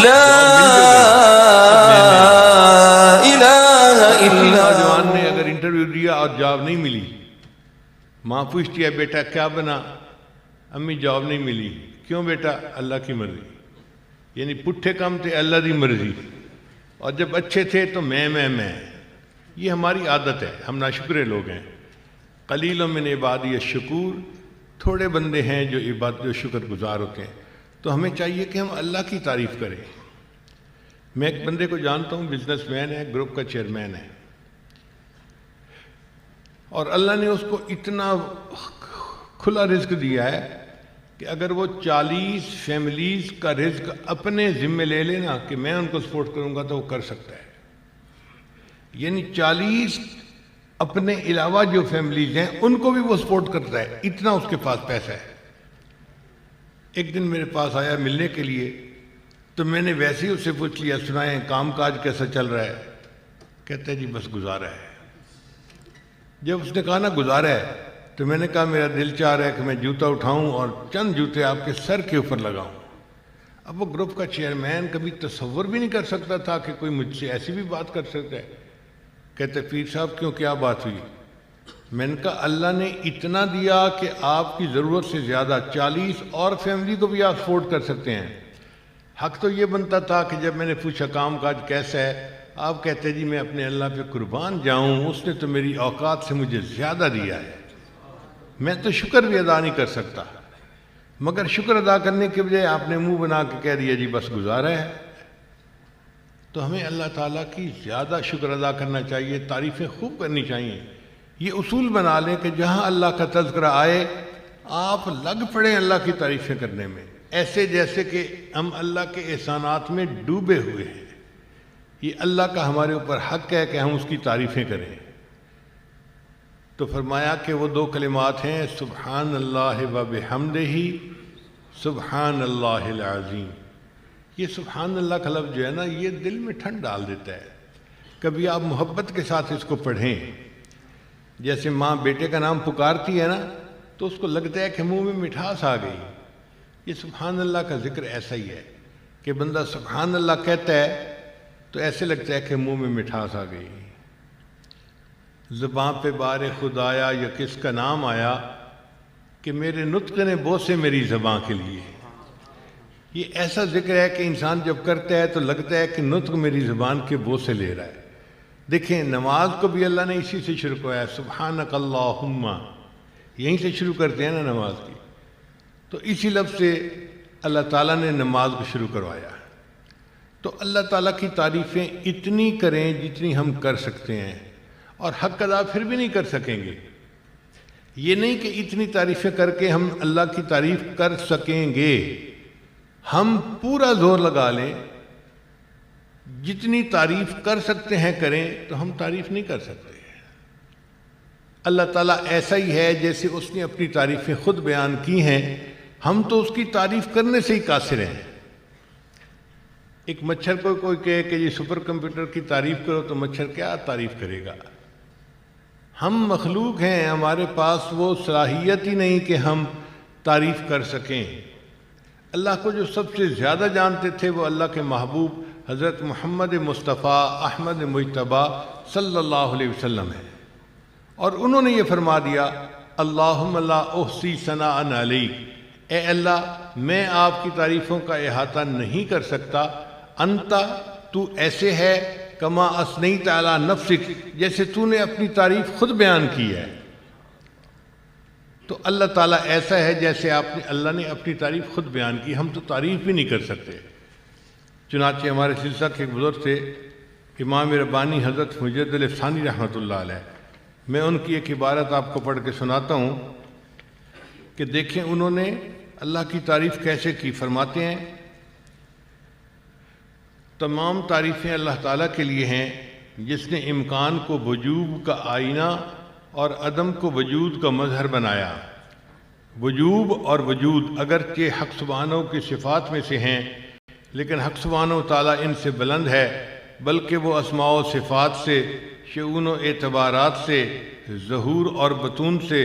لا الہ الا نوجوان نے اگر انٹرویو دیا اور جاب نہیں ملی، ماں پوچھتی ہے بیٹا کیا بنا؟ امی جاب نہیں ملی، کیوں بیٹا؟ اللہ کی مرضی. یعنی پٹھے کام تھے اللہ دی مرضی، اور جب اچھے تھے تو میں. یہ ہماری عادت ہے، ہم ناشکرے لوگ ہیں. قلیل من عبادی الشکور، تھوڑے بندے ہیں جو عبادت و شکر گزار ہوتے ہیں. تو ہمیں چاہیے کہ ہم اللہ کی تعریف کریں. میں ایک بندے کو جانتا ہوں، بزنس مین ہے، گروپ کا چیئرمین ہے، اور اللہ نے اس کو اتنا کھلا رزق دیا ہے کہ اگر وہ 40 فیملیز کا رزق اپنے ذمے لے لینا کہ میں ان کو سپورٹ کروں گا تو وہ کر سکتا ہے. یعنی 40 اپنے علاوہ جو فیملیز ہیں ان کو بھی وہ سپورٹ کرتا ہے، اتنا اس کے پاس پیسہ ہے. ایک دن میرے پاس آیا ملنے کے لیے، تو میں نے ویسے ہی اس سے پوچھ لیا سنائیں کام کاج کیسا چل رہا ہے؟ کہتا ہے جی بس گزارا ہے. جب اس نے کہا نا گزارا ہے تو میں نے کہا میرا دل چاہ رہا ہے کہ میں جوتا اٹھاؤں اور چند جوتے آپ کے سر کے اوپر لگاؤں. اب وہ گروپ کا چیئرمین کبھی تصور بھی نہیں کر سکتا تھا کہ کوئی مجھ سے ایسی بھی بات کر سکتا ہے. کہتے پیر صاحب کیوں، کیا بات ہوئی؟ میں نے کہا اللہ نے اتنا دیا کہ آپ کی ضرورت سے زیادہ 40 اور فیملی کو بھی آپ سپورٹ کر سکتے ہیں. حق تو یہ بنتا تھا کہ جب میں نے پوچھا کام کاج کیسا ہے، آپ کہتے جی میں اپنے اللہ پہ قربان جاؤں، اس نے تو میری اوقات سے مجھے زیادہ دیا ہے. میں تو شکر بھی ادا نہیں کر سکتا، مگر شکر ادا کرنے کے بجائے آپ نے منہ بنا کے کہہ دیا جی بس گزارا ہے. تو ہمیں اللہ تعالیٰ کی زیادہ شکر ادا کرنا چاہیے، تعریفیں خوب کرنی چاہیے. یہ اصول بنا لیں کہ جہاں اللہ کا تذکرہ آئے آپ لگ پڑیں اللہ کی تعریفیں کرنے میں، ایسے جیسے کہ ہم اللہ کے احسانات میں ڈوبے ہوئے ہیں. یہ اللہ کا ہمارے اوپر حق ہے کہ ہم اس کی تعریفیں کریں. تو فرمایا کہ وہ 2 کلمات ہیں، سبحان اللہ و بحمدہ، سبحان اللہ العظیم. یہ سبحان اللہ کا لفظ جو ہے نا یہ دل میں ٹھنڈ ڈال دیتا ہے. کبھی آپ محبت کے ساتھ اس کو پڑھیں، جیسے ماں بیٹے کا نام پکارتی ہے نا تو اس کو لگتا ہے کہ منہ میں مٹھاس آ گئی. یہ سبحان اللہ کا ذکر ایسا ہی ہے کہ بندہ سبحان اللہ کہتا ہے تو ایسے لگتا ہے کہ منہ میں مٹھاس آ گئی. زباں پہ بار خدایا یا کس کا نام آیا کہ میرے نطق نے بوسے میری زباں کے لیے. یہ ایسا ذکر ہے کہ انسان جب کرتا ہے تو لگتا ہے کہ نطق میری زبان کے بوسے لے رہا ہے. دیکھیں نماز کو بھی اللہ نے اسی سے شروع کیا ہے، سبحانک اللہم، یہیں سے شروع کرتے ہیں نا نماز کی. تو اسی لفظ سے اللہ تعالیٰ نے نماز کو شروع کروایا. تو اللہ تعالیٰ کی تعریفیں اتنی کریں جتنی ہم کر سکتے ہیں، اور حق ادا پھر بھی نہیں کر سکیں گے. یہ نہیں کہ اتنی تعریفیں کر کے ہم اللہ کی تعریف کر سکیں گے. ہم پورا زور لگا لیں، جتنی تعریف کر سکتے ہیں کریں، تو ہم تعریف نہیں کر سکتے. اللہ تعالیٰ ایسا ہی ہے جیسے اس نے اپنی تعریفیں خود بیان کی ہیں، ہم تو اس کی تعریف کرنے سے ہی قاصر ہیں. ایک مچھر کو کوئی کہے کہ یہ سپر کمپیوٹر کی تعریف کرو تو مچھر کیا تعریف کرے گا؟ ہم مخلوق ہیں، ہمارے پاس وہ صلاحیت ہی نہیں کہ ہم تعریف کر سکیں. اللہ کو جو سب سے زیادہ جانتے تھے وہ اللہ کے محبوب حضرت محمد مصطفیٰ احمد مجتبی صلی اللہ علیہ وسلم ہیں، اور انہوں نے یہ فرما دیا اللہم لا احصی ثناء علیک، اے اللہ میں آپ کی تعریفوں کا احاطہ نہیں کر سکتا. انت، تو ایسے ہے، کما اثنیت علی نفسک، جیسے تو نے اپنی تعریف خود بیان کی ہے. تو اللہ تعالیٰ ایسا ہے جیسے اللہ نے اپنی تعریف خود بیان کی، ہم تو تعریف بھی نہیں کر سکتے. چنانچہ ہمارے سلسلہ کے ایک بزرگ تھے امام ربانی حضرت مجد علی ثانی رحمۃ اللہ علیہ، میں ان کی ایک عبارت آپ کو پڑھ کے سناتا ہوں کہ دیکھیں انہوں نے اللہ کی تعریف کیسے کی. فرماتے ہیں تمام تعریفیں اللہ تعالیٰ کے لیے ہیں جس نے امکان کو وجوب کا آئینہ اور عدم کو وجود کا مظہر بنایا. وجوب اور وجود اگرچہ حق سبحانہ کی صفات میں سے ہیں، لیکن حق سبحانہ تعالیٰ ان سے بلند ہے، بلکہ وہ اسماء و صفات سے، شؤون و اعتبارات سے، ظہور اور بطون سے،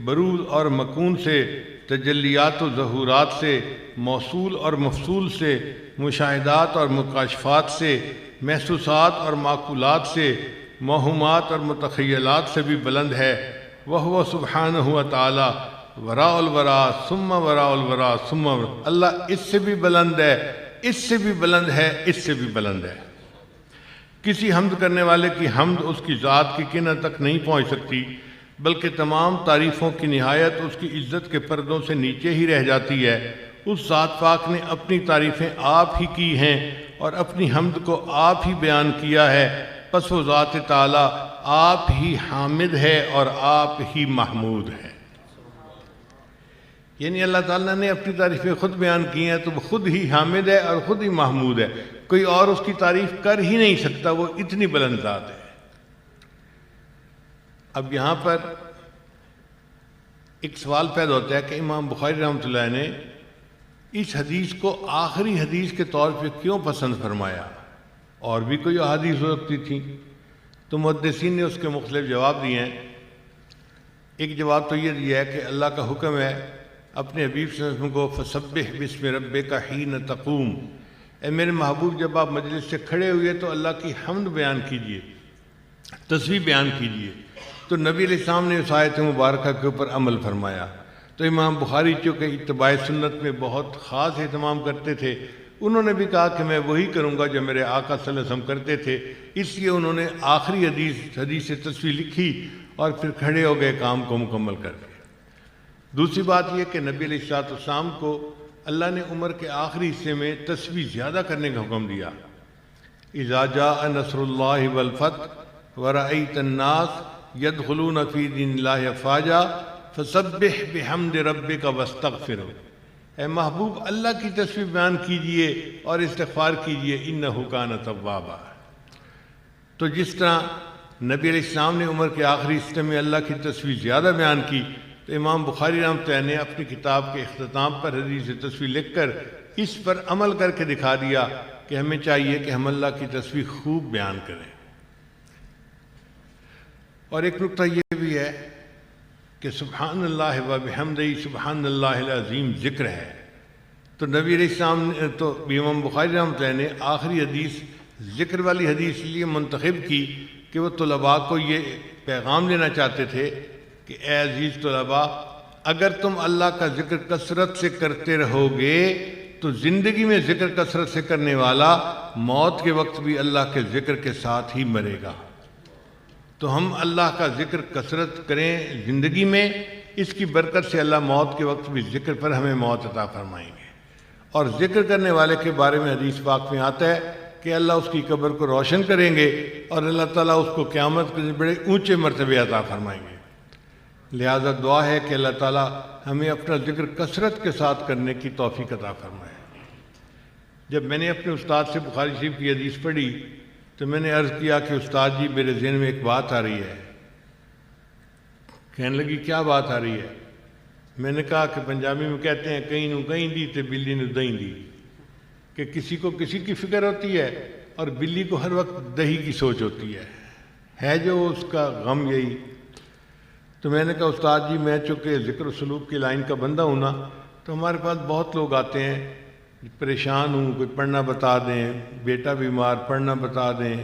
بروز اور مکون سے، تجلیات و ظہورات سے، موصول اور مفصول سے، مشاہدات اور مکاشفات سے، محسوسات اور معقولات سے، موہومات اور متخیلات سے بھی بلند ہے۔ وَهُوَ سُبْحَانَهُ وَتَعَالَى وَرَاءُ الْوَرَا ثُمَّ وَرَاءُ الْوَرَا ثُمَّ اللہ اس سے بھی بلند ہے، اس سے بھی بلند ہے، اس سے بھی بلند ہے۔ کسی حمد کرنے والے کی حمد اس کی ذات کی کنہ تک نہیں پہنچ سکتی، بلکہ تمام تعریفوں کی نہایت اس کی عزت کے پردوں سے نیچے ہی رہ جاتی ہے۔ اس ذات پاک نے اپنی تعریفیں آپ ہی کی ہیں اور اپنی حمد کو آپ ہی بیان کیا ہے، پس وہ ذات تعالیٰ آپ ہی حامد ہے اور آپ ہی محمود ہے۔ یعنی اللہ تعالیٰ نے اپنی تعریفیں خود بیان کی ہیں تو وہ خود ہی حامد ہے اور خود ہی محمود ہے، کوئی اور اس کی تعریف کر ہی نہیں سکتا، وہ اتنی بلند ذات ہے۔ اب یہاں پر ایک سوال پیدا ہوتا ہے کہ امام بخاری رحمۃ اللہ نے اس حدیث کو آخری حدیث کے طور پہ کیوں پسند فرمایا؟ اور بھی کوئی احادیث ہو سکتی تھیں، تو محدثین نے اس کے مختلف جواب دیے ہیں۔ ایک جواب تو یہ دیا ہے کہ اللہ کا حکم ہے اپنے حبیب صلی اللہ علیہ وسلم کو فسبح بسم ربک حین تقوم، اے میرے محبوب جب آپ مجلس سے کھڑے ہوئے تو اللہ کی حمد بیان کیجئے، تسبیح بیان کیجئے۔ تو نبی علیہ السلام نے اس آیت مبارکہ کے اوپر عمل فرمایا۔ تو امام بخاری چونکہ اتباع سنت میں بہت خاص اہتمام کرتے تھے، انہوں نے بھی کہا کہ میں وہی کروں گا جو میرے آقا صلی اللہ علیہ وسلم کرتے تھے، اس لیے انہوں نے آخری حدیث تسبیح لکھی اور پھر کھڑے ہو گئے کام کو مکمل کر کے۔ دوسری بات یہ کہ نبی علیہ السلام کو اللہ نے عمر کے آخری حصے میں تسبیح زیادہ کرنے کا حکم دیا۔ اذا جاء نصر اللہ والفتح ورأیت الناس يدخلون فی دین اللہ افواجا فسبح بحمد ربک واستغفرہ، اے محبوب اللہ کی تسبیح بیان کیجئے اور استغفار کیجئے، انہ کان توابا۔ تو جس طرح نبی علیہ السلام نے عمر کے آخری حصے میں اللہ کی تسبیح زیادہ بیان کی، تو امام بخاری رحمۃ اللہ نے اپنی کتاب کے اختتام پر حدیث تسبیح لکھ کر اس پر عمل کر کے دکھا دیا کہ ہمیں چاہیے کہ ہم اللہ کی تسبیح خوب بیان کریں۔ اور ایک نکتہ یہ بھی ہے کہ سبحان اللہ و بحمدہ سبحان اللہ العظیم ذکر ہے، تو نبی علیہ السلام نے تو امام بخاری رحمۃ اللہ نے آخری حدیث ذکر والی حدیث لیے منتخب کی کہ وہ طلباء کو یہ پیغام دینا چاہتے تھے کہ اے عزیز طلباء، اگر تم اللہ کا ذکر کثرت سے کرتے رہو گے تو زندگی میں ذکر کثرت سے کرنے والا موت کے وقت بھی اللہ کے ذکر کے ساتھ ہی مرے گا۔ تو ہم اللہ کا ذکر کثرت کریں زندگی میں، اس کی برکت سے اللہ موت کے وقت بھی ذکر پر ہمیں موت عطا فرمائیں گے۔ اور ذکر کرنے والے کے بارے میں حدیث پاک میں آتا ہے کہ اللہ اس کی قبر کو روشن کریں گے اور اللہ تعالیٰ اس کو قیامت کے بڑے اونچے مرتبے عطا فرمائیں گے۔ لہذا دعا ہے کہ اللہ تعالیٰ ہمیں اپنا ذکر کثرت کے ساتھ کرنے کی توفیق عطا فرمائے۔ جب میں نے اپنے استاد سے بخاری شریف کی حدیث پڑھی تو میں نے عرض کیا کہ استاد جی میرے ذہن میں ایک بات آ رہی ہے۔ کہنے لگی کیا بات آ رہی ہے؟ میں نے کہا کہ پنجابی میں کہتے ہیں کہیں نو کہیں دی تے بلی نو دہیں دی، کہ کسی کو کسی کی فکر ہوتی ہے اور بلی کو ہر وقت دہی کی سوچ ہوتی ہے جو اس کا غم یہی۔ تو میں نے کہا استاد جی میں چونکہ ذکر و سلوک کی لائن کا بندہ ہوں نا، تو ہمارے پاس بہت لوگ آتے ہیں، پریشان ہوں، کوئی پڑھنا بتا دیں، بیٹا بیمار پڑھنا بتا دیں،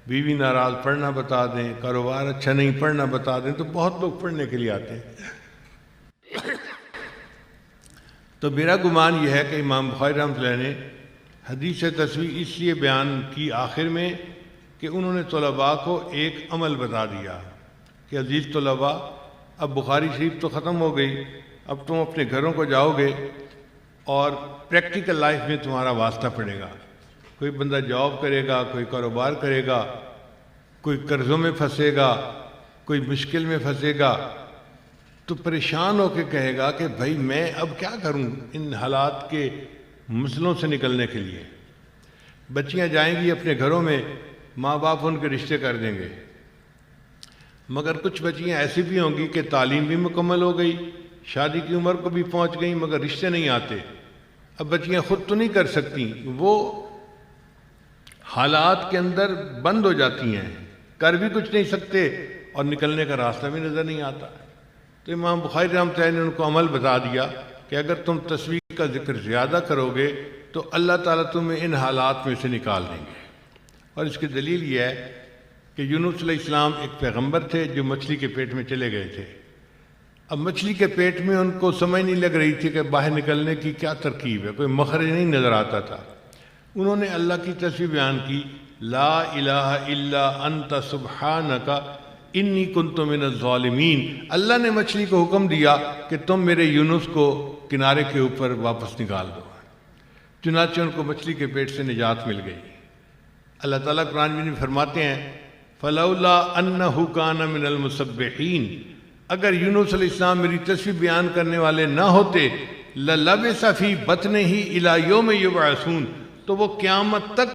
بیوی ناراض پڑھنا بتا دیں، کاروبار اچھا نہیں پڑھنا بتا دیں، تو بہت لوگ پڑھنے کے لیے آتے ہیں۔ تو میرا گمان یہ ہے کہ امام بخاری رحمۃ اللہ نے حدیث تسبیح اس لیے بیان کی آخر میں کہ انہوں نے طلباء کو ایک عمل بتا دیا کہ عزیز طلباء، اب بخاری شریف تو ختم ہو گئی، اب تم اپنے گھروں کو جاؤ گے اور پریکٹیکل لائف میں تمہارا واسطہ پڑے گا۔ کوئی بندہ جاب کرے گا، کوئی کاروبار کرے گا، کوئی قرضوں میں پھنسے گا، کوئی مشکل میں پھنسے گا، تو پریشان ہو کے کہے گا کہ بھائی میں اب کیا کروں ان حالات کے مسئلوں سے نکلنے کے لیے۔ بچیاں جائیں گی اپنے گھروں میں، ماں باپ ان کے رشتے کر دیں گے، مگر کچھ بچیاں ایسی بھی ہوں گی کہ تعلیم بھی مکمل ہو گئی، شادی کی عمر کو بھی پہنچ گئیں، مگر رشتے نہیں آتے۔ اب بچیاں خود تو نہیں کر سکتی، وہ حالات کے اندر بند ہو جاتی ہیں، کر بھی کچھ نہیں سکتے اور نکلنے کا راستہ بھی نظر نہیں آتا۔ تو امام بخاری رحمۃ اللہ نے ان کو عمل بتا دیا کہ اگر تم تسبیح کا ذکر زیادہ کرو گے تو اللہ تعالیٰ تمہیں ان حالات میں سے نکال دیں گے۔ اور اس کی دلیل یہ ہے کہ یونس علیہ السلام ایک پیغمبر تھے جو مچھلی کے پیٹ میں چلے گئے تھے۔ اب مچھلی کے پیٹ میں ان کو سمجھ نہیں لگ رہی تھی کہ باہر نکلنے کی کیا ترکیب ہے، کوئی مخرج نہیں نظر آتا تھا۔ انہوں نے اللہ کی تسبیح بیان کی، لا الہ الا انت سبحانک انی کنت من الظالمین۔ اللہ نے مچھلی کو حکم دیا کہ تم میرے یونس کو کنارے کے اوپر واپس نکال دو، چنانچہ ان کو مچھلی کے پیٹ سے نجات مل گئی۔ اللہ تعالیٰ قرآن میں فرماتے ہیں فلولا انہ کان من المسبحین، اگر یونس علیہ السلام میری تسبیح بیان کرنے والے نہ ہوتے للبث فی بطنہ الی یوم یبعثون، تو وہ قیامت تک